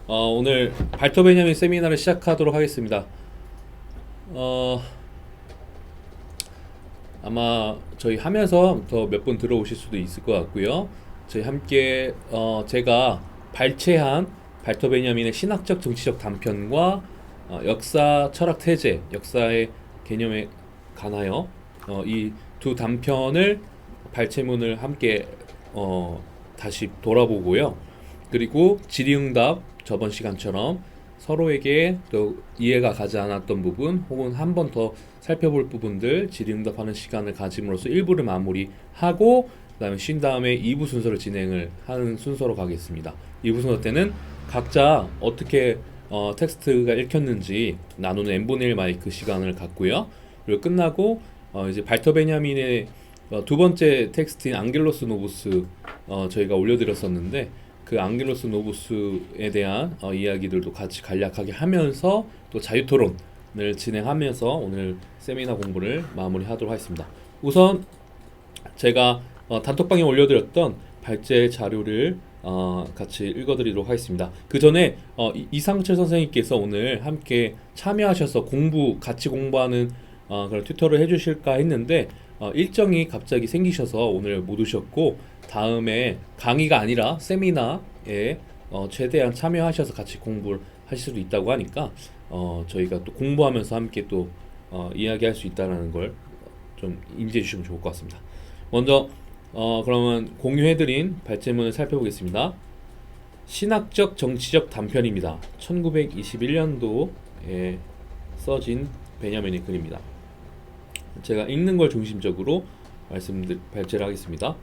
오늘 발터 베냐민 세미나를 시작하도록 하겠습니다. 어, 아마 저희 하면서 더 몇 분 들어오실 수도 있을 것 같고요. 저희 함께 제가 발췌한 발터 베냐민의 신학적 정치적 단편과 역사 철학 태제, 역사의 개념에 관하여 이 두 단편을 발췌문을 함께 다시 돌아보고요. 그리고 질의응답 저번 시간처럼 서로에게 또 이해가 가지 않았던 부분 혹은 한 번 더 살펴볼 부분들 질의응답하는 시간을 가짐으로써 1부를 마무리하고 그다음에 쉰 다음에 2부 순서를 진행을 하는 순서로 가겠습니다. 2부 순서 때는 각자 어떻게 텍스트가 읽혔는지 나누는 n분의 1 마이크 시간을 갖고요. 그리고 끝나고 이제 발터 베냐민의 두 번째 텍스트인 앙겔로스 노부스 저희가 올려드렸었는데 그 앙겔로스 노부스에 대한 이야기들도 같이 간략하게 하면서 또 자유토론을 진행하면서 오늘 세미나 공부를 마무리하도록 하겠습니다. 우선 제가 단톡방에 올려드렸던 발제 자료를 같이 읽어드리도록 하겠습니다. 그 전에 이상철 선생님께서 오늘 함께 참여하셔서 같이 공부하는 그런 튜터를 해주실까 했는데 일정이 갑자기 생기셔서 오늘 못 오셨고 다음에 강의가 아니라 세미나에 최대한 참여하셔서 같이 공부를 하실 수도 있다고 하니까 저희가 또 공부하면서 함께 또 이야기할 수 있다는 걸 좀 인지해 주시면 좋을 것 같습니다. 먼저 그러면 공유해드린 발제문을 살펴보겠습니다. 신학적 정치적 단편입니다. 1921년도에 써진 베냐민의 글입니다. 제가 읽는 걸 중심적으로 발제를 하겠습니다.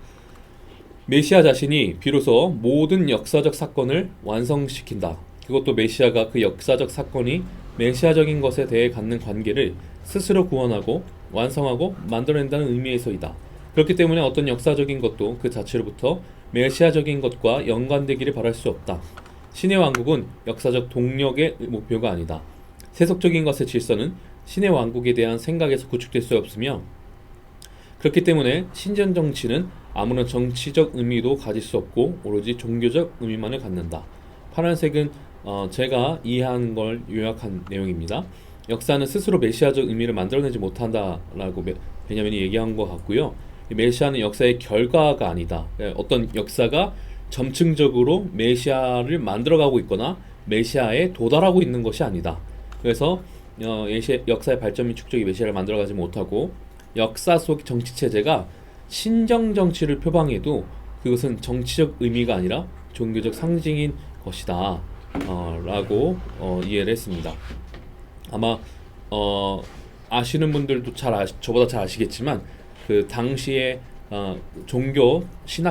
메시아 자신이 비로소 모든 역사적 사건을 완성시킨다. 그것도 메시아가 그 역사적 사건이 메시아적인 것에 대해 갖는 관계를 스스로 구원하고 완성하고 만들어낸다는 의미에서이다. 그렇기 때문에 어떤 역사적인 것도 그 자체로부터 메시아적인 것과 연관되기를 바랄 수 없다. 신의 왕국은 역사적 동력의 목표가 아니다. 세속적인 것의 질서는 신의 왕국에 대한 생각에서 구축될 수 없으며 그렇기 때문에 신전 정치는 아무런 정치적 의미도 가질 수 없고 오로지 종교적 의미만을 갖는다. 파란색은 제가 이해한 걸 요약한 내용입니다. 역사는 스스로 메시아적 의미를 만들어내지 못한다라고 베냐민이 얘기한 것 같고요. 메시아는 역사의 결과가 아니다. 어떤 역사가 점층적으로 메시아를 만들어가고 있거나 메시아에 도달하고 있는 것이 아니다. 그래서 역사의 발전 및 축적이 메시아를 만들어가지 못하고 역사 속 정치 체제가 신정 정치를 표방해도 그것은 정치적 의미가 아니라 종교적 상징인 것이다 라고 이해를 했습니다. 아마 아시는 분들도 저보다 잘 아시겠지만 그 당시에 종교 정치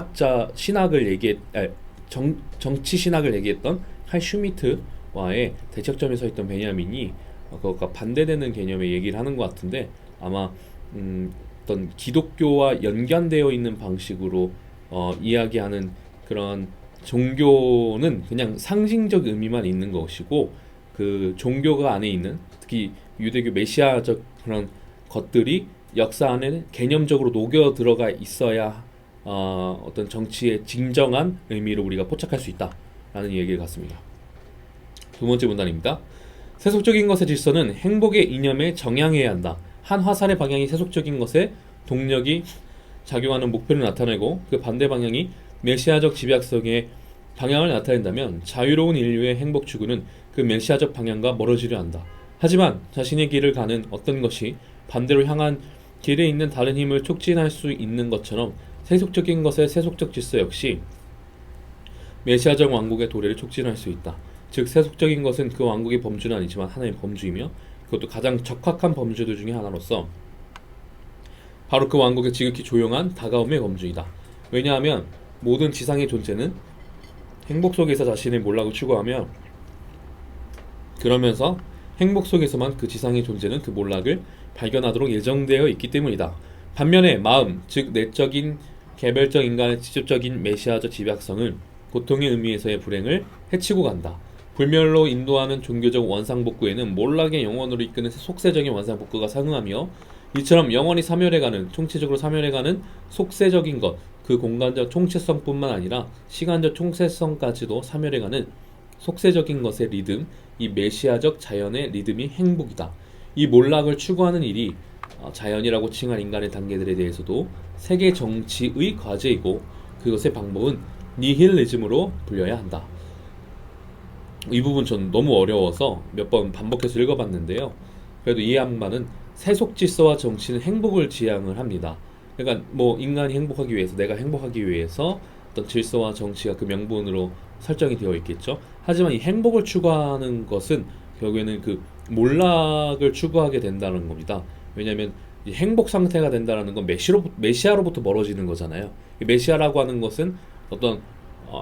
신학을 얘기했던 칼 슈미트와의 대척점에 서 있던 베냐민이 그것과 반대되는 개념의 얘기를 하는 것 같은데 아마 어떤 기독교와 연관되어 있는 방식으로 이야기하는 그런 종교는 그냥 상징적 의미만 있는 것이고 그 종교가 안에 있는 특히 유대교 메시아적 그런 것들이 역사 안에 개념적으로 녹여 들어가 있어야 어떤 정치의 진정한 의미를 우리가 포착할 수 있다라는 얘기를 갖습니다. 두 번째 문단입니다. 세속적인 것의 질서는 행복의 이념에 정향해야 한다. 한 화살의 방향이 세속적인 것에 동력이 작용하는 목표를 나타내고 그 반대 방향이 메시아적 집약성의 방향을 나타낸다면 자유로운 인류의 행복 추구는 그 메시아적 방향과 멀어지려 한다. 하지만 자신의 길을 가는 어떤 것이 반대로 향한 길에 있는 다른 힘을 촉진할 수 있는 것처럼 세속적인 것의 세속적 질서 역시 메시아적 왕국의 도래를 촉진할 수 있다. 즉 세속적인 것은 그 왕국의 범주는 아니지만 하나의 범주이며 그것도 가장 적합한 범주들 중에 하나로서 바로 그 왕국의 지극히 조용한 다가옴의 범주이다. 왜냐하면 모든 지상의 존재는 행복 속에서 자신의 몰락을 추구하며 그러면서 행복 속에서만 그 지상의 존재는 그 몰락을 발견하도록 예정되어 있기 때문이다. 반면에 마음, 즉 내적인 개별적 인간의 직접적인 메시아적 집약성은 고통의 의미에서의 불행을 해치고 간다. 불멸로 인도하는 종교적 원상복구에는 몰락의 영혼으로 이끄는 속세적인 원상복구가 상응하며 이처럼 영원히 사멸해가는 총체적으로 사멸해가는 속세적인 것, 그 공간적 총체성뿐만 아니라 시간적 총체성까지도 사멸해가는 속세적인 것의 리듬, 이 메시아적 자연의 리듬이 행복이다. 이 몰락을 추구하는 일이 자연이라고 칭할 인간의 단계들에 대해서도 세계 정치의 과제이고 그것의 방법은 니힐리즘으로 불려야 한다. 이 부분 전 너무 어려워서 몇 번 반복해서 읽어봤는데요. 그래도 이 양반은 세속 질서와 정치는 행복을 지향을 합니다. 그러니까 뭐 인간이 행복하기 위해서, 내가 행복하기 위해서 어떤 질서와 정치가 그 명분으로 설정이 되어 있겠죠. 하지만 이 행복을 추구하는 것은 결국에는 그 몰락을 추구하게 된다는 겁니다. 왜냐하면 이 행복 상태가 된다는 건 메시아로부터 멀어지는 거잖아요. 이 메시아라고 하는 것은 어떤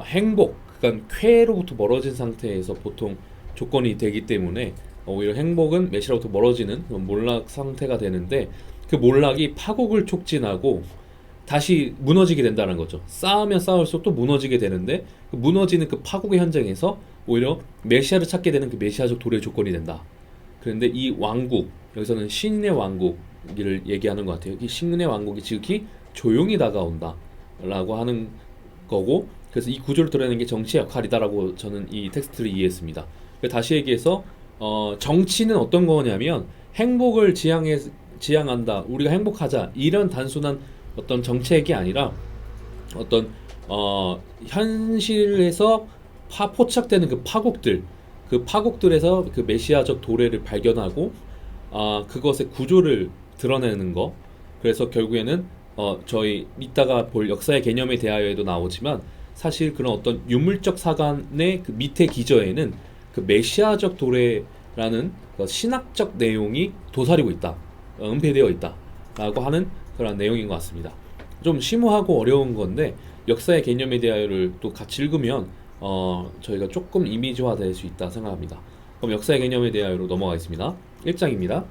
행복, 그러니까 쾌로부터 멀어진 상태에서 보통 조건이 되기 때문에 오히려 행복은 메시아로부터 멀어지는 그런 몰락 상태가 되는데 그 몰락이 파국을 촉진하고 다시 무너지게 된다는 거죠. 쌓으면 쌓을수록 또 무너지게 되는데 그 무너지는 그 파국의 현장에서 오히려 메시아를 찾게 되는 그 메시아적 도래의 조건이 된다. 그런데 이 왕국, 여기서는 신의 왕국을 얘기하는 것 같아요. 이 신의 왕국이 지극히 조용히 다가온다 라고 하는 거고, 그래서 이 구조를 드러내는 게 정치의 역할이다라고 저는 이 텍스트를 이해했습니다. 다시 얘기해서 정치는 어떤 거냐면 행복을 지향한다, 우리가 행복하자, 이런 단순한 어떤 정책이 아니라 어떤 현실에서 포착되는 그 파국들, 그 파국들에서 그 메시아적 도래를 발견하고 그것의 구조를 드러내는 거. 그래서 결국에는 저희 이따가 볼 역사의 개념에 대하여에도 나오지만 사실 그런 어떤 유물적 사관의 그 밑에 기저에는 그 메시아적 도래라는 그 신학적 내용이 도사리고 있다, 은폐되어 있다라고 하는 그런 내용인 것 같습니다. 좀 심오하고 어려운 건데 역사의 개념에 대하여를 또 같이 읽으면 저희가 조금 이미지화 될 수 있다 생각합니다. 그럼 역사의 개념에 대하여로 넘어가겠습니다. 1장입니다.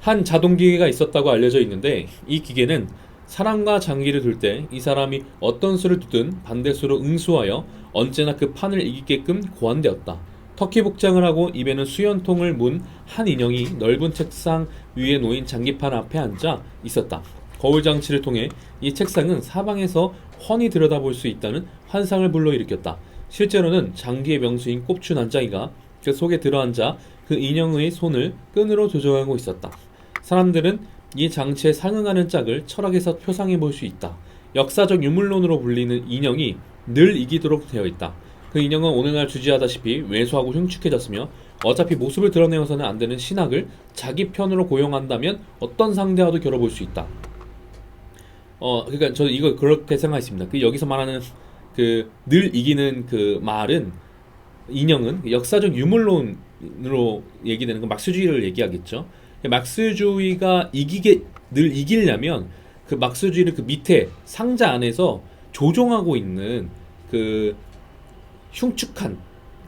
한 자동기계가 있었다고 알려져 있는데 이 기계는 사람과 장기를 둘 때 이 사람이 어떤 수를 두든 반대수로 응수하여 언제나 그 판을 이기게끔 고안되었다. 터키 복장을 하고 입에는 수연통을 문 한 인형이 넓은 책상 위에 놓인 장기판 앞에 앉아 있었다. 거울 장치를 통해 이 책상은 사방에서 훤히 들여다볼 수 있다는 환상을 불러일으켰다. 실제로는 장기의 명수인 꼽추 난장이가 그 속에 들어앉아 그 인형의 손을 끈으로 조정하고 있었다. 사람들은 이 장치에 상응하는 짝을 철학에서 표상해 볼 수 있다. 역사적 유물론으로 불리는 인형이 늘 이기도록 되어 있다. 그 인형은 오늘날 주지하다시피 왜소하고 흉측해졌으며 어차피 모습을 드러내어서는 안 되는 신학을 자기 편으로 고용한다면 어떤 상대와도 겨뤄볼 수 있다. 그러니까 저는 이걸 그렇게 생각했습니다. 그 여기서 말하는 그 늘 이기는 그 말은, 인형은 역사적 유물론으로 얘기되는 건 막스주의를 얘기하겠죠. 막스주의가 늘 이기려면 그 막스주의를 그 밑에 상자 안에서 조종하고 있는 그 흉측한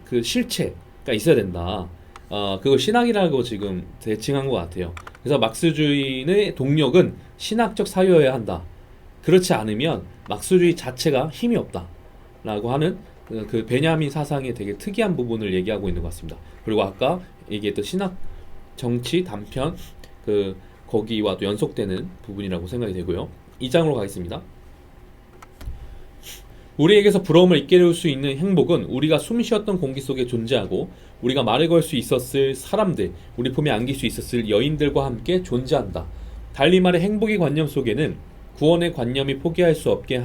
그 실체가 있어야 된다. 그걸 신학이라고 지금 대칭한 것 같아요. 그래서 막스주의의 동력은 신학적 사유여야 한다. 그렇지 않으면 막스주의 자체가 힘이 없다 라고 하는 그 베냐민 사상의 되게 특이한 부분을 얘기하고 있는 것 같습니다. 그리고 아까 얘기했던 신학 정치 단편 거기와 또 연속되는 부분이라고 생각이 되고요. 2장으로 가겠습니다. 우리에게서 부러움을 이끌을 수 있는 행복은 우리가 숨 쉬었던 공기 속에 존재하고 우리가 말을 걸 수 있었을 사람들, 우리 품에 안길 수 있었을 여인들과 함께 존재한다. 달리 말해 행복의 관념 속에는 구원의 관념이 포기할 수 없게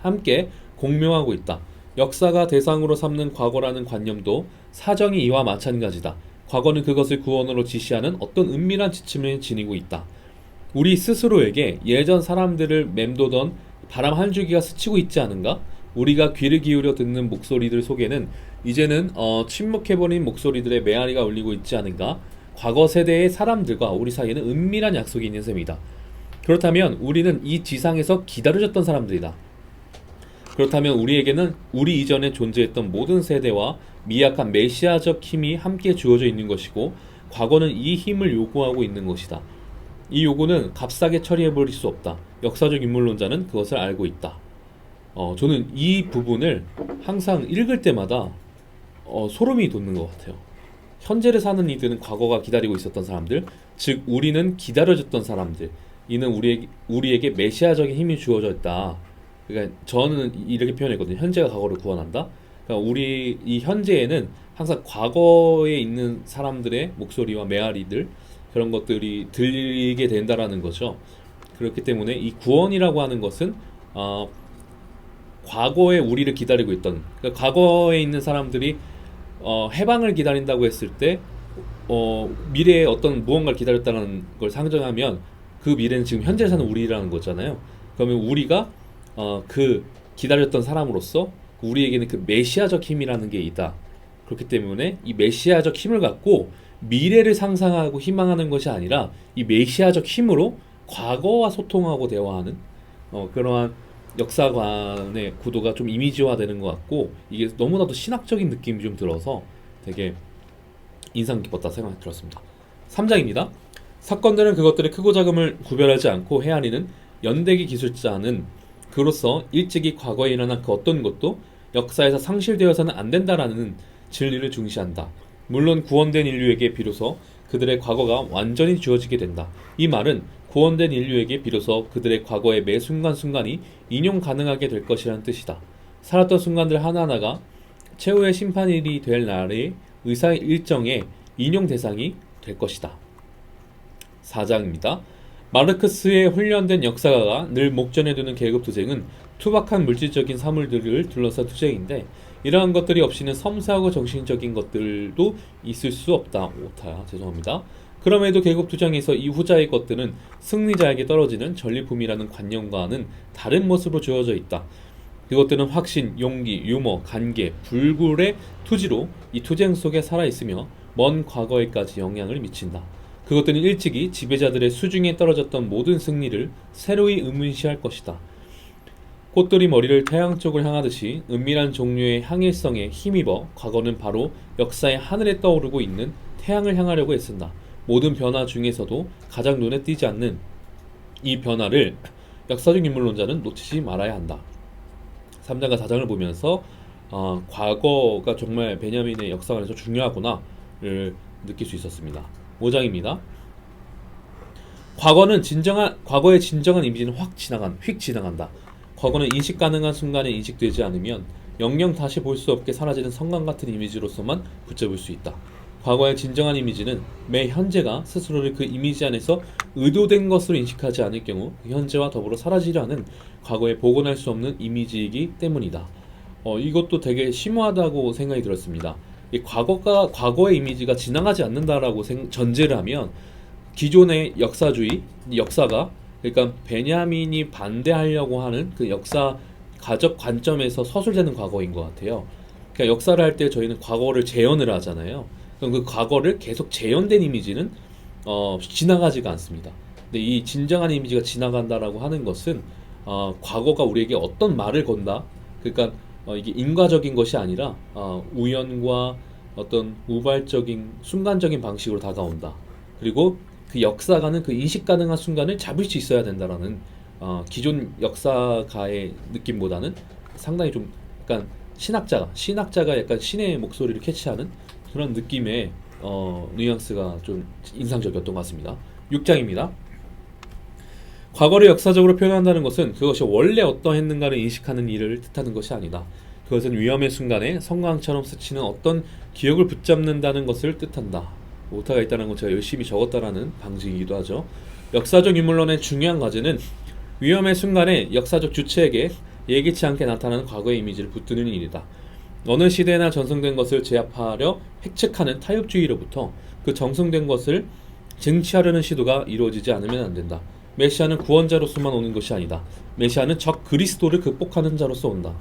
함께 공명하고 있다. 역사가 대상으로 삼는 과거라는 관념도 사정이 이와 마찬가지다. 과거는 그것을 구원으로 지시하는 어떤 은밀한 지침을 지니고 있다. 우리 스스로에게 예전 사람들을 맴도던 바람 한 줄기가 스치고 있지 않은가? 우리가 귀를 기울여 듣는 목소리들 속에는 이제는 침묵해버린 목소리들의 메아리가 울리고 있지 않은가? 과거 세대의 사람들과 우리 사이에는 은밀한 약속이 있는 셈이다. 그렇다면 우리는 이 지상에서 기다려졌던 사람들이다. 그렇다면 우리에게는 우리 이전에 존재했던 모든 세대와 미약한 메시아적 힘이 함께 주어져 있는 것이고 과거는 이 힘을 요구하고 있는 것이다. 이 요구는 값싸게 처리해버릴 수 없다. 역사적 인물론자는 그것을 알고 있다. 저는 이 부분을 항상 읽을 때마다 소름이 돋는 것 같아요. 현재를 사는 이들은 과거가 기다리고 있었던 사람들, 즉 우리는 기다려졌던 사람들, 이는 우리에게 메시아적인 힘이 주어져 있다. 그러니까 저는 이렇게 표현했거든요. 현재가 과거를 구원한다. 그러니까 우리 이 현재에는 항상 과거에 있는 사람들의 목소리와 메아리들 그런 것들이 들리게 된다라는 거죠. 그렇기 때문에 이 구원이라고 하는 것은 어, 과거에 우리를 기다리고 있던 그러니까 과거에 있는 사람들이 해방을 기다린다고 했을 때 미래에 어떤 무언가를 기다렸다는 걸 상정하면 그 미래는 지금 현재 사는 우리라는 거잖아요. 그러면 우리가 그 기다렸던 사람으로서 우리에게는 그 메시아적 힘이라는 게 있다. 그렇기 때문에 이 메시아적 힘을 갖고 미래를 상상하고 희망하는 것이 아니라 이 메시아적 힘으로 과거와 소통하고 대화하는 그러한 역사관의 구도가 좀 이미지화되는 것 같고 이게 너무나도 신학적인 느낌이 좀 들어서 되게 인상 깊었다 생각이 들었습니다. 3장입니다. 사건들은 그것들의 크고 작음을 구별하지 않고 헤아리는 연대기 기술자는 그로서 일찍이 과거에 일어난 그 어떤 것도 역사에서 상실되어서는 안 된다라는 진리를 중시한다. 물론 구원된 인류에게 비로소 그들의 과거가 완전히 주어지게 된다. 이 말은 구원된 인류에게 비로소 그들의 과거의 매 순간순간이 인용 가능하게 될 것이라는 뜻이다. 살았던 순간들 하나하나가 최후의 심판일이 될 날의 의사 일정의 인용 대상이 될 것이다. 4장입니다. 마르크스의 훈련된 역사가가 늘 목전에 두는 계급투쟁은 투박한 물질적인 사물들을 둘러싼 투쟁인데 이러한 것들이 없이는 섬세하고 정신적인 것들도 있을 수 없다. 오타야 죄송합니다. 그럼에도 계급투쟁에서 이 후자의 것들은 승리자에게 떨어지는 전리품이라는 관념과는 다른 모습으로 주어져 있다. 그것들은 확신, 용기, 유머, 간계, 불굴의 투지로 이 투쟁 속에 살아있으며 먼 과거에까지 영향을 미친다. 그것들은 일찍이 지배자들의 수중에 떨어졌던 모든 승리를 새로이 의문시할 것이다. 꽃들이 머리를 태양 쪽을 향하듯이 은밀한 종류의 항일성에 힘입어 과거는 바로 역사의 하늘에 떠오르고 있는 태양을 향하려고 애쓴다. 모든 변화 중에서도 가장 눈에 띄지 않는 이 변화를 역사적 인물론자는 놓치지 말아야 한다. 3장과 4장을 보면서 과거가 정말 베냐민의 역사관에서 중요하구나를 느낄 수 있었습니다. 5장입니다. 과거의 진정한 이미지는 휙 지나간다. 과거는 인식 가능한 순간에 인식되지 않으면 영영 다시 볼 수 없게 사라지는 성광 같은 이미지로서만 붙잡을 수 있다. 과거의 진정한 이미지는 매 현재가 스스로를 그 이미지 안에서 의도된 것으로 인식하지 않을 경우 그 현재와 더불어 사라지려 하는 과거에 복원할 수 없는 이미지이기 때문이다. 이것도 되게 심오하다고 생각이 들었습니다. 이 과거의 이미지가 지나가지 않는다라고 전제를 하면 기존의 역사가 그러니까 베냐민이 반대하려고 하는 그 역사 가적 관점에서 서술되는 과거인 것 같아요. 그러니까 역사를 할 때 저희는 과거를 재현을 하잖아요. 그럼 그 과거를 계속 재현된 이미지는 지나가지가 않습니다. 근데 이 진정한 이미지가 지나간다라고 하는 것은 과거가 우리에게 어떤 말을 건다. 그러니까 이게 인과적인 것이 아니라 우연과 어떤 우발적인 순간적인 방식으로 다가온다. 그리고 그 역사가는 그 인식 가능한 순간을 잡을 수 있어야 된다라는 기존 역사가의 느낌보다는 상당히 좀 약간 신학자가 약간 신의 목소리를 캐치하는 그런 느낌의 뉘앙스가 좀 인상적이었던 것 같습니다. 6장입니다. 과거를 역사적으로 표현한다는 것은 그것이 원래 어떠했는가를 인식하는 일을 뜻하는 것이 아니다. 그것은 위험의 순간에 성광처럼 스치는 어떤 기억을 붙잡는다는 것을 뜻한다. 오타가 있다는 건 제가 열심히 적었다라는 방식이기도 하죠. 역사적 인물론의 중요한 과제는 위험의 순간에 역사적 주체에게 예기치 않게 나타나는 과거의 이미지를 붙드는 일이다. 어느 시대나 전승된 것을 제압하려 획책하는 타협주의로부터 그 정승된 것을 쟁취하려는 시도가 이루어지지 않으면 안 된다. 메시아는 구원자로서만 오는 것이 아니다. 메시아는 적 그리스도를 극복하는 자로서 온다.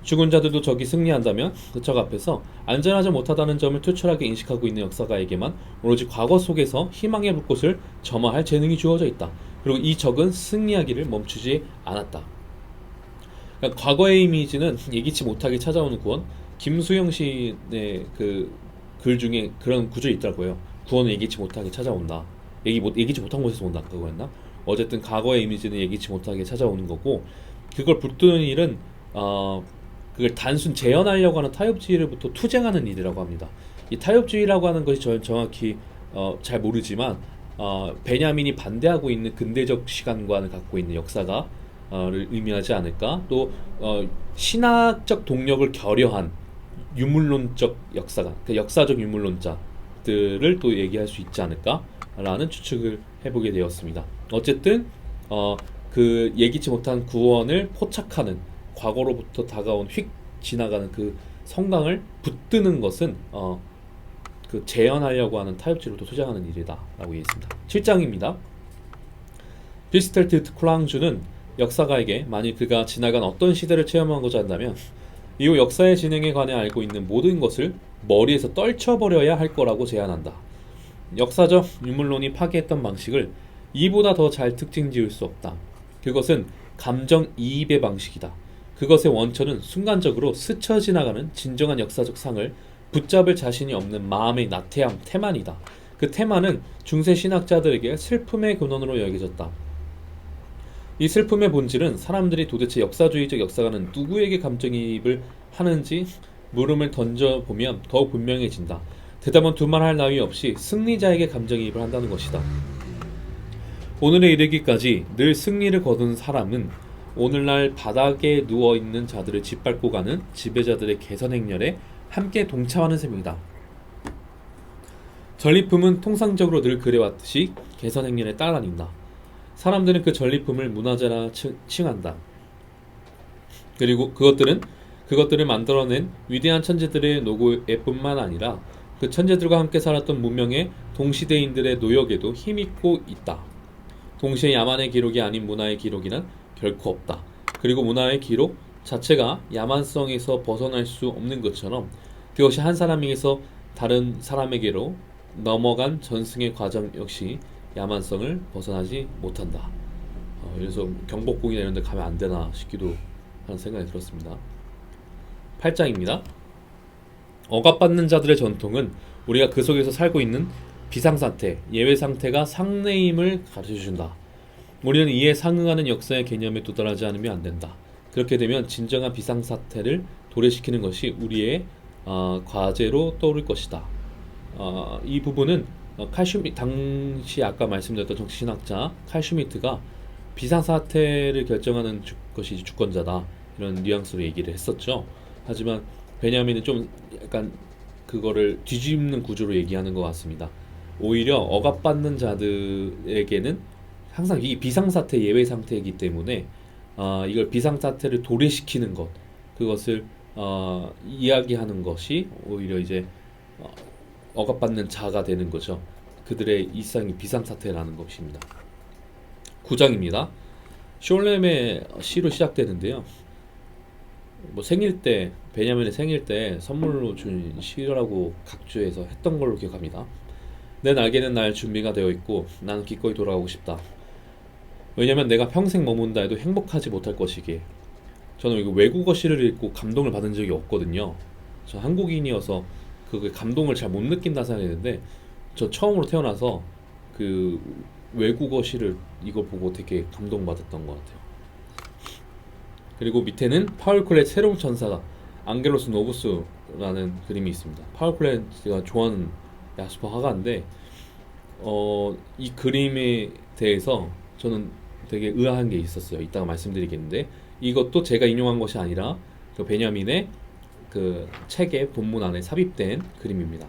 죽은 자들도 적이 승리한다면 그 적 앞에서 안전하지 못하다는 점을 투철하게 인식하고 있는 역사가에게만 오로지 과거 속에서 희망의 불꽃을 점화할 재능이 주어져 있다. 그리고 이 적은 승리하기를 멈추지 않았다. 그러니까 과거의 이미지는 예기치 못하게 찾아오는 구원. 김수영 씨의 그 글 중에 그런 구절이 있더라고요. 구원은 예기치 못하게 찾아온다. 예기치 못한 곳에서 온다. 그거였나? 어쨌든 과거의 이미지는 예기치 못하게 찾아오는 거고 그걸 붙드는 일은 그걸 단순 재현하려고 하는 타협주의로부터 투쟁하는 일이라고 합니다. 이 타협주의라고 하는 것이 저는 정확히 잘 모르지만 베냐민이 반대하고 있는 근대적 시간관을 갖고 있는 역사가를 의미하지 않을까? 또 신학적 동력을 결여한 유물론적 역사관, 그 역사적 유물론자들을 또 얘기할 수 있지 않을까라는 추측을 해보게 되었습니다. 어쨌든 그 예기치 못한 구원을 포착하는 과거로부터 다가온 휙 지나가는 그 성강을 붙드는 것은 그 재현하려고 하는 타협지로도 소장하는 일이다라고 얘기했습니다. 7장입니다. 비스텔트 클랑주는 역사가에게 만일 그가 지나간 어떤 시대를 체험하고자 한다면 이후 역사의 진행에 관해 알고 있는 모든 것을 머리에서 떨쳐버려야 할 거라고 제안한다. 역사적 유물론이 파괴했던 방식을 이보다 더 잘 특징 지을 수 없다. 그것은 감정이입의 방식이다. 그것의 원천은 순간적으로 스쳐 지나가는 진정한 역사적 상을 붙잡을 자신이 없는 마음의 나태함, 태만이다. 그 태만은 중세 신학자들에게 슬픔의 근원으로 여겨졌다. 이 슬픔의 본질은 사람들이 도대체 역사주의적 역사가는 누구에게 감정이입을 하는지 물음을 던져보면 더욱 분명해진다. 대답은 두말할 나위 없이 승리자에게 감정이입을 한다는 것이다. 오늘에 이르기까지 늘 승리를 거둔 사람은 오늘날 바닥에 누워있는 자들을 짓밟고 가는 지배자들의 개선 행렬에 함께 동참하는 셈이다. 전리품은 통상적으로 늘 그래왔듯이 개선 행렬에 따라다닌다. 사람들은 그 전리품을 문화재라 칭한다. 그리고 그것들을 만들어낸 위대한 천재들의 노고에뿐만 아니라 그 천재들과 함께 살았던 문명의 동시대인들의 노역에도 힘입고 있다. 동시에 야만의 기록이 아닌 문화의 기록이란 결코 없다. 그리고 문화의 기록 자체가 야만성에서 벗어날 수 없는 것처럼 그것이 한 사람에게서 다른 사람에게로 넘어간 전승의 과정 역시 야만성을 벗어나지 못한다. 그래서 경복궁이나 이런 데 가면 안 되나 싶기도 하는 생각이 들었습니다. 8장입니다. 억압받는 자들의 전통은 우리가 그 속에서 살고 있는 비상사태, 예외상태가 상례임을 가르쳐준다. 우리는 이에 상응하는 역사의 개념에 도달하지 않으면 안 된다. 그렇게 되면 진정한 비상사태를 도래시키는 것이 우리의 과제로 떠오를 것이다. 이 부분은 당시 아까 말씀드렸던 정치신학자 칼 슈미트가 비상사태를 결정하는 것이 주권자다 이런 뉘앙스로 얘기를 했었죠. 하지만 베냐민은 좀 약간 그거를 뒤집는 구조로 얘기하는 것 같습니다. 오히려 억압받는 자들에게는 항상 이 비상사태 예외 상태이기 때문에 이걸 비상사태를 도래시키는 것 그것을 이야기하는 것이 오히려 이제 억압받는 자가 되는 거죠. 그들의 일상이 비상사태라는 것입니다. 9장입니다. 숄렘의 시로 시작되는데요. 생일 때 베냐민의 생일 때 선물로 준 시라고 각주에서 했던 걸로 기억합니다. 내 날개는 날 준비가 되어 있고 나는 기꺼이 돌아가고 싶다. 왜냐면 내가 평생 머문다 해도 행복하지 못할 것이기에. 저는 이거 외국어 시를 읽고 감동을 받은 적이 없거든요. 저 한국인이어서 그 감동을 잘 못 느낀다 생각했는데 저 처음으로 태어나서 그 외국어 시를 이거 보고 되게 감동받았던 것 같아요. 그리고 밑에는 파울 클렛 새로운 천사가 앙겔로스 노부스라는 그림이 있습니다. 파울 클렛 제가 좋아하는 야수파 화가인데 이 그림에 대해서 저는 되게 의아한 게 있었어요. 이따가 말씀드리겠는데 이것도 제가 인용한 것이 아니라 그 베냐민의 그 책의 본문 안에 삽입된 그림입니다.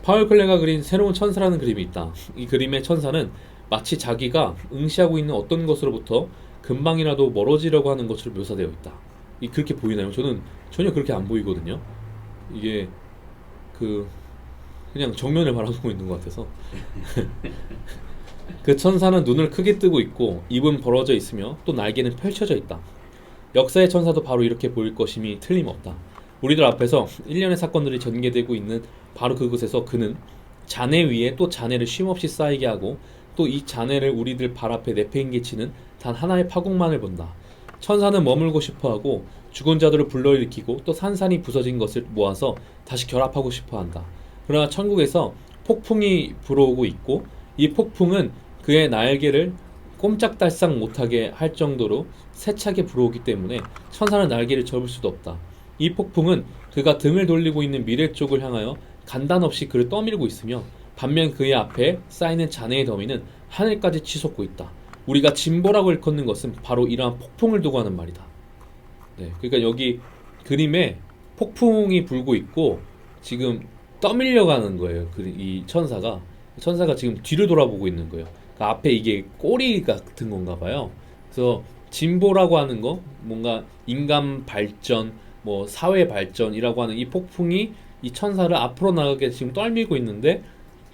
파울 클레가 그린 새로운 천사라는 그림이 있다. 이 그림의 천사는 마치 자기가 응시하고 있는 어떤 것으로부터 금방이라도 멀어지려고 하는 것으로 묘사되어 있다. 그렇게 보이나요? 저는 전혀 그렇게 안 보이거든요. 이게 그냥 정면을 바라보고 있는 것 같아서 그 천사는 눈을 크게 뜨고 있고 입은 벌어져 있으며 또 날개는 펼쳐져 있다. 역사의 천사도 바로 이렇게 보일 것임이 틀림없다. 우리들 앞에서 일련의 사건들이 전개되고 있는 바로 그곳에서 그는 잔해 위에 또 잔해를 쉼없이 쌓이게 하고 또 이 잔해를 우리들 발 앞에 내팽개치는 단 하나의 파국만을 본다. 천사는 머물고 싶어하고 죽은 자들을 불러일으키고 또 산산이 부서진 것을 모아서 다시 결합하고 싶어한다. 그러나 천국에서 폭풍이 불어오고 있고 이 폭풍은 그의 날개를 꼼짝달싹 못하게 할 정도로 세차게 불어오기 때문에 천사는 날개를 접을 수도 없다. 이 폭풍은 그가 등을 돌리고 있는 미래 쪽을 향하여 간단없이 그를 떠밀고 있으며 반면 그의 앞에 쌓이는 잔해의 더미는 하늘까지 치솟고 있다. 우리가 진보라고 일컫는 것은 바로 이러한 폭풍을 두고 하는 말이다. 네, 그러니까 여기 그림에 폭풍이 불고 있고 지금 떠밀려 가는 거예요. 이 천사가 지금 뒤를 돌아보고 있는 거예요. 그러니까 앞에 이게 꼬리 같은 건가 봐요. 그래서 진보라고 하는 거, 뭔가 인간 발전, 뭐 사회 발전이라고 하는 이 폭풍이 이 천사를 앞으로 나가게 지금 떨밀고 있는데,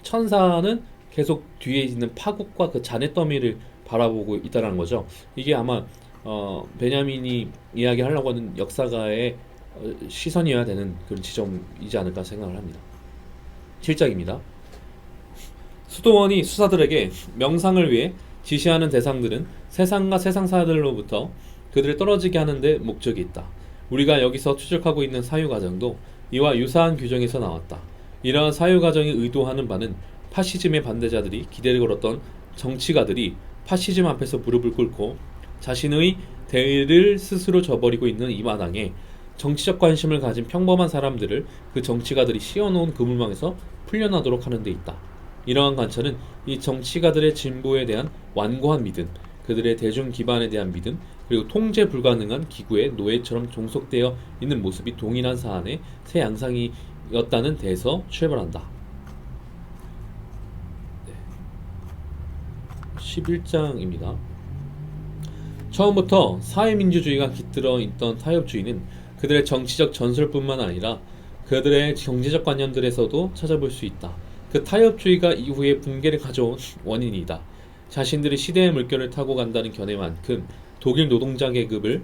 천사는 계속 뒤에 있는 파국과 그 잔해 더미를 바라보고 있다는 거죠. 이게 아마 베냐민이 이야기하려고 하는 역사가의 시선이어야 되는 그런 지점이지 않을까 생각을 합니다. 7장입니다. 수도원이 수사들에게 명상을 위해 지시하는 대상들은 세상과 세상사들로부터 그들을 떨어지게 하는 데 목적이 있다. 우리가 여기서 추적하고 있는 사유과정도 이와 유사한 규정에서 나왔다. 이러한 사유과정이 의도하는 바는 파시즘의 반대자들이 기대를 걸었던 정치가들이 파시즘 앞에서 무릎을 꿇고 자신의 대의를 스스로 저버리고 있는 이 마당에 정치적 관심을 가진 평범한 사람들을 그 정치가들이 씌워놓은 그물망에서 풀려나도록 하는 데 있다. 이러한 관찰은 이 정치가들의 진보에 대한 완고한 믿음, 그들의 대중 기반에 대한 믿음, 그리고 통제 불가능한 기구의 노예처럼 종속되어 있는 모습이 동일한 사안의 새 양상이었다는 데에서 출발한다. 11장입니다. 처음부터 사회민주주의가 깃들어 있던 타협주의는 그들의 정치적 전술뿐만 아니라 그들의 경제적 관념들에서도 찾아볼 수 있다. 그 타협주의가 이후에 붕괴를 가져온 원인이다. 자신들이 시대의 물결을 타고 간다는 견해만큼 독일 노동자 계급을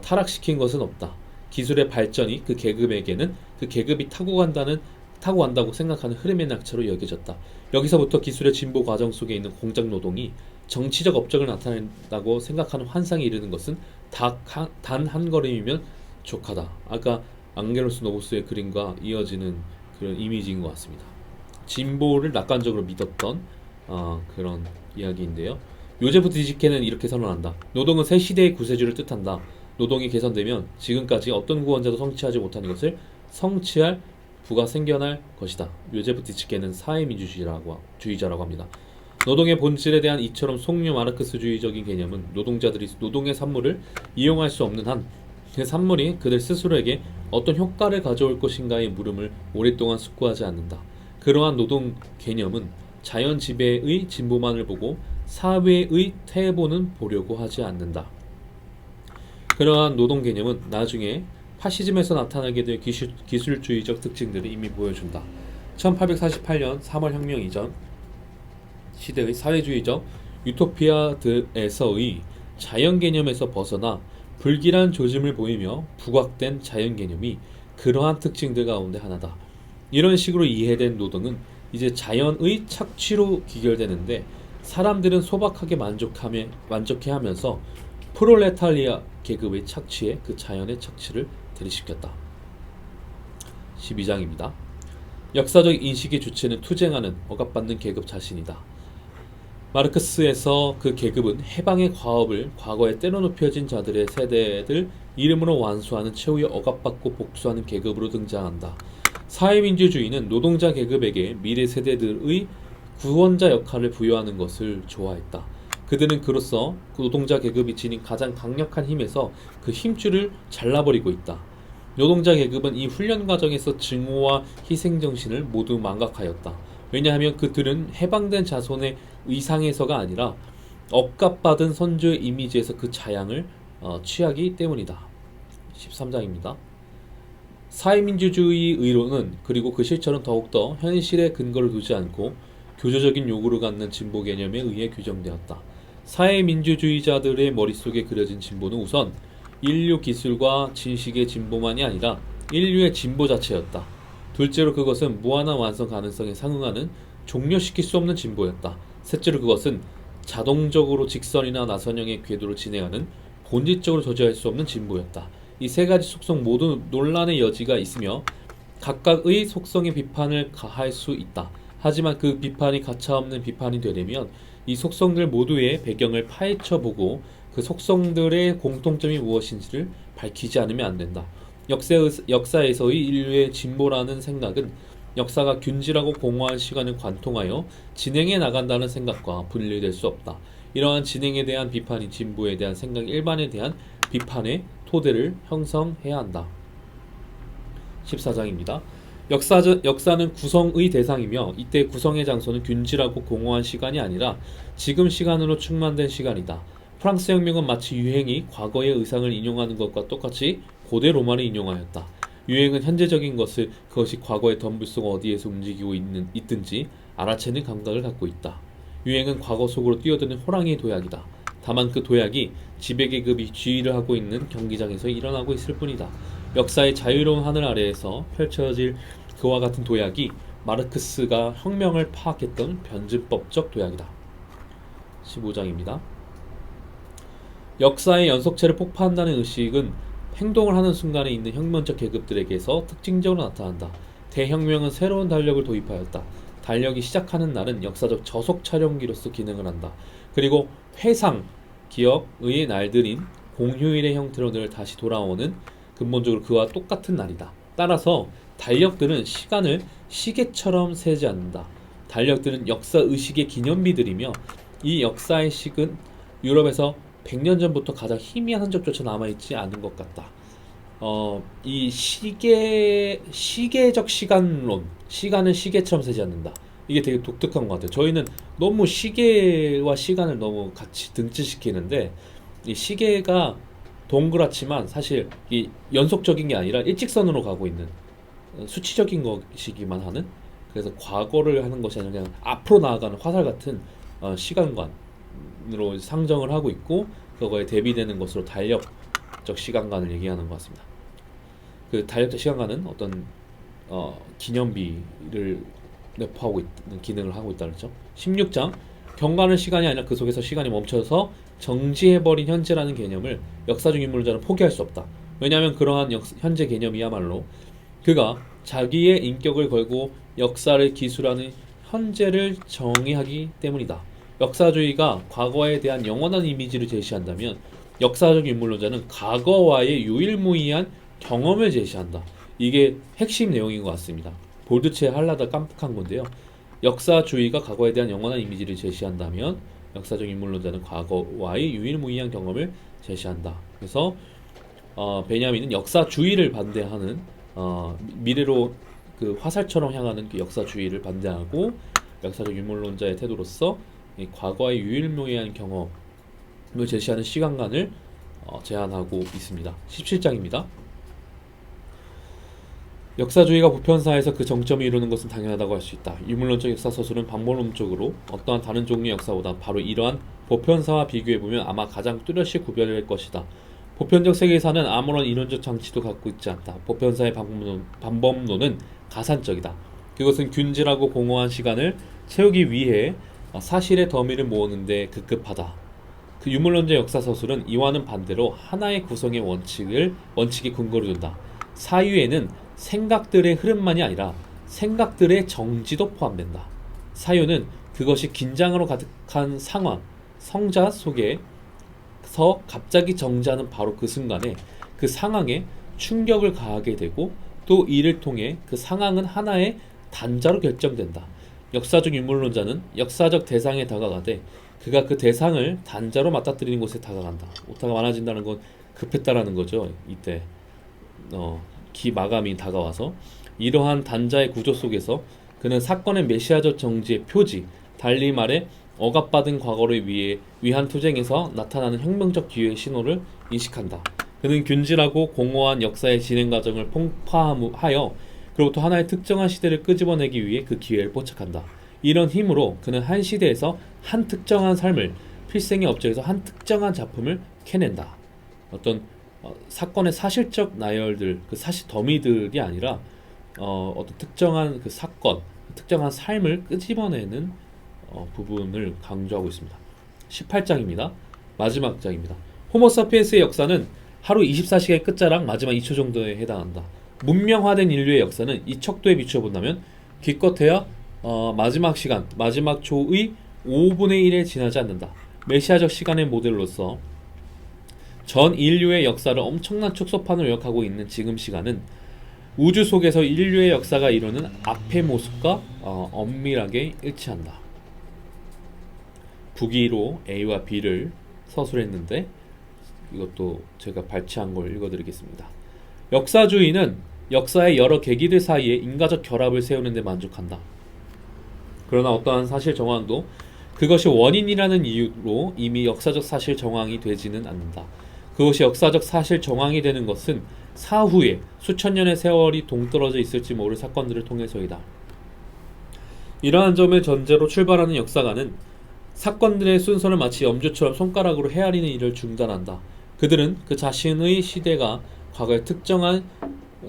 타락시킨 것은 없다. 기술의 발전이 그 계급에게는 그 계급이 타고 간다고 생각하는 흐름의 낙처로 여겨졌다. 여기서부터 기술의 진보 과정 속에 있는 공장 노동이 정치적 업적을 나타낸다고 생각하는 환상에 이르는 것은 단 한 걸음이면 족하다. 아까 앙게로스 노보스의 그림과 이어지는 그런 이미지인 것 같습니다. 진보를 낙관적으로 믿었던 그런 이야기인데요. 요제프 디지케는 이렇게 선언한다. 노동은 새 시대의 구세주를 뜻한다. 노동이 개선되면 지금까지 어떤 구원자도 성취하지 못하는 것을 성취할 부가 생겨날 것이다. 요제프 디지케는 사회민주주의자라고 합니다. 노동의 본질에 대한 이처럼 속류 마르크스주의적인 개념은 노동자들이 노동의 산물을 이용할 수 없는 한 그 산물이 그들 스스로에게 어떤 효과를 가져올 것인가의 물음을 오랫동안 숙고하지 않는다. 그러한 노동 개념은 자연 지배의 진보만을 보고 사회의 퇴보는 보려고 하지 않는다. 그러한 노동 개념은 나중에 파시즘에서 나타나게 될 기술주의적 특징들을 이미 보여준다. 1848년 3월 혁명 이전 시대의 사회주의적 유토피아에서의 자연 개념에서 벗어나 불길한 조짐을 보이며 부각된 자연 개념이 그러한 특징들 가운데 하나다. 이런 식으로 이해된 노동은 이제 자연의 착취로 귀결되는데 사람들은 소박하게 만족해하면서 프롤레타리아 계급의 착취에 그 자연의 착취를 들이시켰다. 12장입니다. 역사적 인식의 주체는 투쟁하는 억압받는 계급 자신이다. 마르크스에서 그 계급은 해방의 과업을 과거에 때려눕혀진 자들의 세대들 이름으로 완수하는 최후의 억압받고 복수하는 계급으로 등장한다. 사회민주주의는 노동자 계급에게 미래 세대들의 구원자 역할을 부여하는 것을 좋아했다. 그들은 그로써 노동자 계급이 지닌 가장 강력한 힘에서 그 힘줄을 잘라버리고 있다. 노동자 계급은 이 훈련 과정에서 증오와 희생정신을 모두 망각하였다. 왜냐하면 그들은 해방된 자손의 의상에서가 아니라 억압받은 선조의 이미지에서 그 자양을 취하기 때문이다. 13장입니다. 사회민주주의 의론은 그리고 그 실천은 더욱더 현실에 근거를 두지 않고 교조적인 요구를 갖는 진보 개념에 의해 규정되었다. 사회민주주의자들의 머릿속에 그려진 진보는 우선 인류 기술과 지식의 진보만이 아니라 인류의 진보 자체였다. 둘째로 그것은 무한한 완성 가능성에 상응하는 종료시킬 수 없는 진보였다. 셋째로 그것은 자동적으로 직선이나 나선형의 궤도로 진행하는 본질적으로 저지할 수 없는 진보였다. 이 세 가지 속성 모두 논란의 여지가 있으며 각각의 속성의 비판을 가할 수 있다. 하지만 그 비판이 가차없는 비판이 되려면 이 속성들 모두의 배경을 파헤쳐보고 그 속성들의 공통점이 무엇인지를 밝히지 않으면 안 된다. 역사에서의 인류의 진보라는 생각은 역사가 균질하고 공허한 시간을 관통하여 진행해 나간다는 생각과 분리될 수 없다. 이러한 진행에 대한 비판이 진보에 대한 생각 일반에 대한 비판의 토대를 형성해야 한다. 14장입니다. 역사는 구성의 대상이며 이때 구성의 장소는 균질하고 공허한 시간이 아니라 지금 시간으로 충만된 시간이다. 프랑스 혁명은 마치 유행이 과거의 의상을 인용하는 것과 똑같이 고대 로마를 인용하였다. 유행은 현재적인 것을 그것이 과거의 덤불 속 어디에서 움직이고 있든지 알아채는 감각을 갖고 있다. 유행은 과거 속으로 뛰어드는 호랑이의 도약이다. 다만 그 도약이 지배계급이 지휘를 하고 있는 경기장에서 일어나고 있을 뿐이다. 역사의 자유로운 하늘 아래에서 펼쳐질 그와 같은 도약이 마르크스가 혁명을 파악했던 변증법적 도약이다. 15장입니다. 역사의 연속체를 폭파한다는 의식은 행동을 하는 순간에 있는 혁명적 계급들에게서 특징적으로 나타난다. 대혁명은 새로운 달력을 도입하였다. 달력이 시작하는 날은 역사적 저속 촬영기로서 기능을 한다. 그리고 회상, 기억의 날들인 공휴일의 형태로 늘 다시 돌아오는 근본적으로 그와 똑같은 날이다. 따라서 달력들은 시간을 시계처럼 세지 않는다. 달력들은 역사의식의 기념비들이며 이 역사의식은 유럽에서 100년 전부터 가장 희미한 흔적조차 남아있지 않은 것 같다. 이 시계적 시간론, 시간은 시계처럼 세지 않는다. 이게 되게 독특한 것 같아요. 저희는 너무 시계와 시간을 너무 같이 등치시키는데 이 시계가 동그랗지만 사실 이 연속적인 게 아니라 일직선으로 가고 있는 수치적인 것이기만 하는, 그래서 과거를 하는 것이 아니라 그냥 앞으로 나아가는 화살 같은 시간관으로 상정을 하고 있고 그거에 대비되는 것으로 달력적 시간관을 얘기하는 것 같습니다. 그 달력적 시간관은 어떤 기념비를 내포하고 있는 기능을 하고 있다 그랬죠. 16장 경과는 시간이 아니라 그 속에서 시간이 멈춰서 정지해버린 현재라는 개념을 역사적 인물자는 포기할 수 없다. 왜냐하면 그러한 현재 개념이야말로 그가 자기의 인격을 걸고 역사를 기술하는 현재를 정의하기 때문이다. 역사주의가 과거에 대한 영원한 이미지를 제시한다면 역사적 인물론자는 과거와의 유일무이한 경험을 제시한다. 이게 핵심 내용인 것 같습니다. 볼드체 하려다 깜빡한 건데요. 역사주의가 과거에 대한 영원한 이미지를 제시한다면 역사적 인물론자는 과거와의 유일무이한 경험을 제시한다. 그래서 베냐민은 역사주의를 반대하는 미래로 그 화살처럼 향하는 그 역사주의를 반대하고 역사적 인물론자의 태도로서 이 과거의 유일무이한 경험을 제시하는 시간관을 제안하고 있습니다. 17장입니다. 역사주의가 보편사에서 그 정점이 이루는 것은 당연하다고 할 수 있다. 유물론적 역사 서술은 방법론적으로 어떠한 다른 종류의 역사보다 바로 이러한 보편사와 비교해보면 아마 가장 뚜렷이 구별될 것이다. 보편적 세계사는 아무런 이론적 장치도 갖고 있지 않다. 보편사의 방법론은 가산적이다. 그것은 균질하고 공허한 시간을 채우기 위해 사실의 더미를 모으는데 급급하다. 그 유물론적 역사 서술은 이와는 반대로 하나의 구성의 원칙에 근거를 둔다. 사유에는 생각들의 흐름만이 아니라 생각들의 정지도 포함된다. 사유는 그것이 긴장으로 가득한 상황, 성자 속에서 갑자기 정지하는 바로 그 순간에 그 상황에 충격을 가하게 되고 또 이를 통해 그 상황은 하나의 단자로 결정된다. 역사적 인물론자는 역사적 대상에 다가가되 그가 그 대상을 단자로 맞닥뜨리는 곳에 다가간다. 오타가 많아진다는 건 급했다라는 거죠. 이때 마감이 다가와서 이러한 단자의 구조 속에서 그는 사건의 메시아적 정지의 표지, 달리 말해 억압받은 과거를 위한 투쟁에서 나타나는 혁명적 기회의 신호를 인식한다. 그는 균질하고 공허한 역사의 진행 과정을 폭파하여 그로부터 하나의 특정한 시대를 끄집어내기 위해 그 기회를 포착한다. 이런 힘으로 그는 한 시대에서 한 특정한 삶을, 필생의 업적에서 한 특정한 작품을 캐낸다. 어떤 사건의 사실적 나열들, 그 사실 더미들이 아니라 어떤 특정한 그 사건, 특정한 삶을 끄집어내는 부분을 강조하고 있습니다. 18장입니다. 마지막 장입니다. 호모사피엔스의 역사는 하루 24시간의 끝자락 마지막 2초 정도에 해당한다. 문명화된 인류의 역사는 이 척도에 비춰본다면 기껏해야 마지막 시간, 마지막 초의 5분의 1에 지나지 않는다. 메시아적 시간의 모델로서 전 인류의 역사를 엄청난 축소판으로 요약하고 있는 지금 시간은 우주 속에서 인류의 역사가 이루는 앞의 모습과 엄밀하게 일치한다. 부기로 A와 B를 서술했는데 이것도 제가 발췌한 걸 읽어드리겠습니다. 역사주의는 역사의 여러 계기들 사이에 인과적 결합을 세우는 데 만족한다. 그러나 어떠한 사실 정황도 그것이 원인이라는 이유로 이미 역사적 사실 정황이 되지는 않는다. 그것이 역사적 사실 정황이 되는 것은 사후에 수천 년의 세월이 동떨어져 있을지 모를 사건들을 통해서이다. 이러한 점을 전제로 출발하는 역사가는 사건들의 순서를 마치 염주처럼 손가락으로 헤아리는 일을 중단한다. 그들은 그 자신의 시대가 과거의 특정한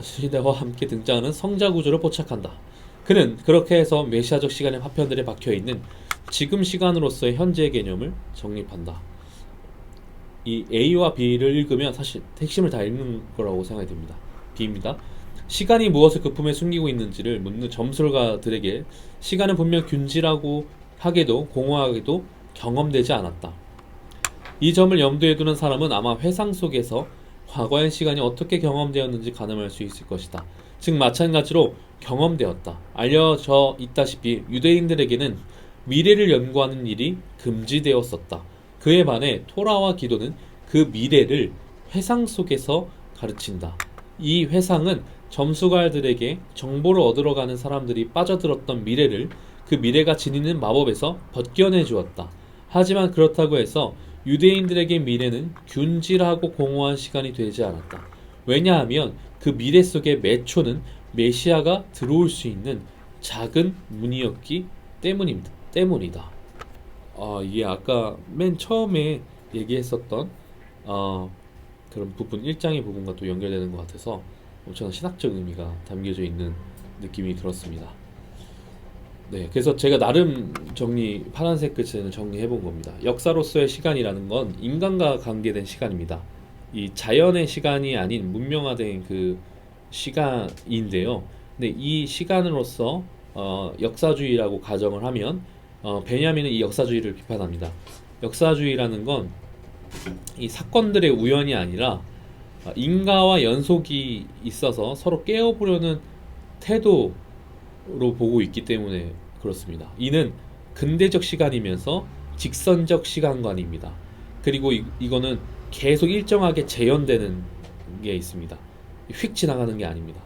시대와 함께 등장하는 성자 구조를 포착한다. 그는 그렇게 해서 메시아적 시간의 파편들에 박혀있는 지금 시간으로서의 현재의 개념을 정립한다. 이 A와 B를 읽으면 사실 핵심을 다 읽는 거라고 생각이 듭니다. B입니다. 시간이 무엇을 그 품에 숨기고 있는지를 묻는 점술가들에게 시간은 분명 균질하고 하게도 공허하게도 경험되지 않았다. 이 점을 염두에 두는 사람은 아마 회상 속에서 과거의 시간이 어떻게 경험되었는지 가늠할 수 있을 것이다. 즉 마찬가지로 경험되었다. 알려져 있다시피 유대인들에게는 미래를 연구하는 일이 금지되었었다. 그에 반해 토라와 기도는 그 미래를 회상 속에서 가르친다. 이 회상은 점수가들에게 정보를 얻으러 가는 사람들이 빠져들었던 미래를 그 미래가 지니는 마법에서 벗겨내 주었다. 하지만 그렇다고 해서 유대인들에게 미래는 균질하고 공허한 시간이 되지 않았다. 왜냐하면 그 미래 속의 매 초는 메시아가 들어올 수 있는 작은 문이었기 때문이다. 이게 아까 맨 처음에 얘기했었던 그런 부분, 일장의 부분과 또 연결되는 것 같아서 엄청난 신학적 의미가 담겨져 있는 느낌이 들었습니다. 네, 그래서 제가 나름 파란색 글씨는 정리해 본 겁니다. 역사로서의 시간이라는 건 인간과 관계된 시간입니다. 이 자연의 시간이 아닌 문명화된 그 시간인데요. 근데 이 시간으로서 역사주의라고 가정을 하면 베냐민은 이 역사주의를 비판합니다. 역사주의라는 건 이 사건들의 우연이 아니라 인과와 연속이 있어서 서로 깨어보려는 태도로 보고 있기 때문에 그렇습니다. 이는 근대적 시간이면서 직선적 시간관입니다. 그리고 이거는 계속 일정하게 재현되는 게 있습니다. 휙 지나가는 게 아닙니다.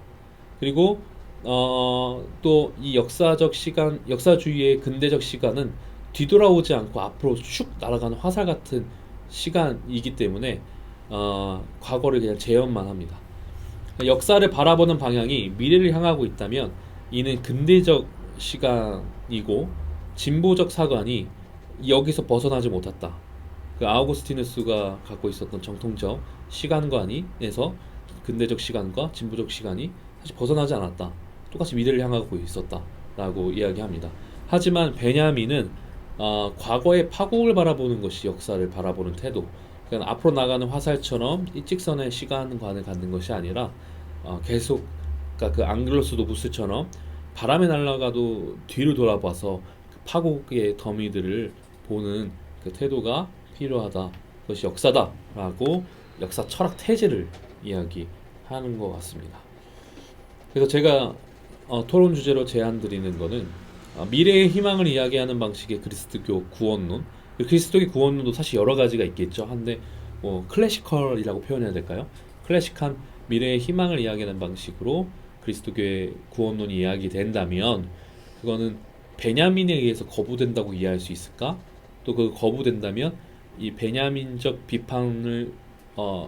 그리고 또 이 역사적 시간, 역사주의의 근대적 시간은 뒤돌아오지 않고 앞으로 슉 날아가는 화살 같은 시간이기 때문에 과거를 그냥 재현만 합니다. 역사를 바라보는 방향이 미래를 향하고 있다면 이는 근대적 시간이고 진보적 사관이 여기서 벗어나지 못했다. 그 아우구스티누스가 갖고 있었던 정통적 시간관에서 근대적 시간과 진보적 시간이 사실 벗어나지 않았다. 똑같이 미래를 향하고 있었다라고 이야기합니다. 하지만 베냐민은 과거의 파국을 바라보는 것이 역사를 바라보는 태도. 그러니까 앞으로 나가는 화살처럼 일직선의 시간관을 갖는 것이 아니라 계속, 그러니까 그 앙글로스 노부스처럼 바람에 날아가도 뒤를 돌아봐서 그 파국의 더미들을 보는 그 태도가 필요하다. 그것이 역사다라고 역사 철학 태제를 이야기하는 것 같습니다. 그래서 제가 토론 주제로 제안 드리는 거는 미래의 희망을 이야기하는 방식의 그리스도교 구원론. 그리스도교 구원론도 사실 여러 가지가 있겠죠. 한데 뭐 클래시컬이라고 표현해야 될까요? 클래식한 미래의 희망을 이야기하는 방식으로 그리스도교의 구원론이 이야기된다면 그거는 베냐민에 의해서 거부된다고 이해할 수 있을까? 또 그 거부된다면 이 베냐민적 비판을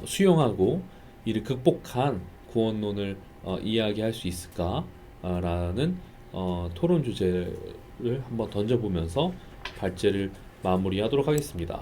수용하고 이를 극복한 구원론을 이야기할 수 있을까? 라는 토론 주제를 한번 던져보면서 발제를 마무리하도록 하겠습니다.